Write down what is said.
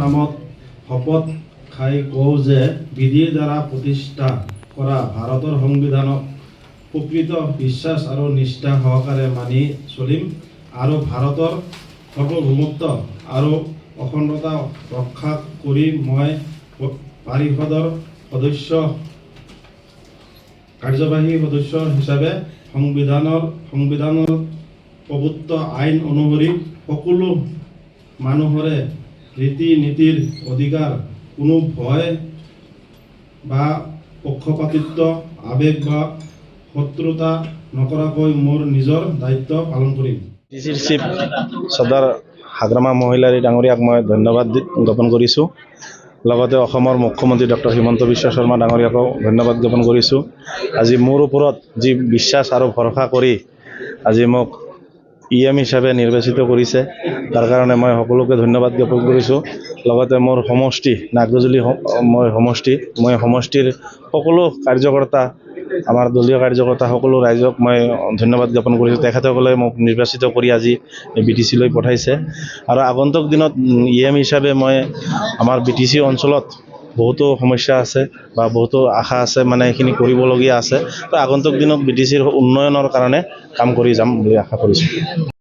নামত শপত খাই কওঁ যে বিধিৰ দ্বাৰা প্ৰতিষ্ঠা কৰা ভাৰতৰ সংবিধানক প্ৰকৃত বিশ্বাস আৰু নিষ্ঠা সহকাৰে মানি চলিম আৰু ভাৰতৰ সাৰ্বভৌমত্ব আৰু অখণ্ডতা ৰক্ষা কৰি মই পৰিষদৰ কাৰ্যবাহী সদস্য হিচাপে সংবিধানৰ প্ৰদত্ত আইন অনুসৰি সকলো মানুহৰে ৰীতি নীতিৰ অধিকাৰ কোনো ভয় বা পক্ষপাতিত্ব আবেগ বা শত্ৰুতা নকৰাকৈ মোৰ নিজৰ দায়িত্ব পালন কৰিম। ডিচিৰ চিফ সৰ্দাৰ হাগ্ৰামা মহিলাৰী ডাঙৰীয়াক মই ধন্যবাদ জ্ঞাপন কৰিছোঁ। লগতে অসমৰ মুখ্যমন্ত্ৰী ডক্টৰ হিমন্ত বিশ্ব শৰ্মা ডাঙৰীয়াকো ধন্যবাদ জ্ঞাপন কৰিছোঁ। আজি মোৰ ওপৰত যি বিশ্বাস আৰু ভৰসা কৰি আজি মোক EM হিচাপে নিৰ্বাচিত কৰিছে, তাৰ কাৰণে মই সকলোকে ধন্যবাদ জ্ঞাপন কৰিছোঁ। লগতে মোৰ সমষ্টি নাগজুলি মই সমষ্টিৰ সকলো কাৰ্যকৰ্তা, আমাৰ দলীয় কাৰ্যকৰ্তা সকলো ৰাইজক মই ধন্যবাদ জ্ঞাপন কৰিছোঁ। তেখেতসকলে মোক নিৰ্বাচিত কৰি আজি BTC লৈ পঠাইছে আৰু আগন্তুক দিনত EM হিচাপে মই আমাৰ BTC অঞ্চলত বহুতো সমস্যা আছে বা বহুতো আশা আছে, মানে এইখিনি কৰিবলগীয়া আছে। তো আগন্তুক দিনত BTCৰ উন্নয়নৰ কাৰণে কাম কৰি যাম বুলি আশা কৰিছোঁ।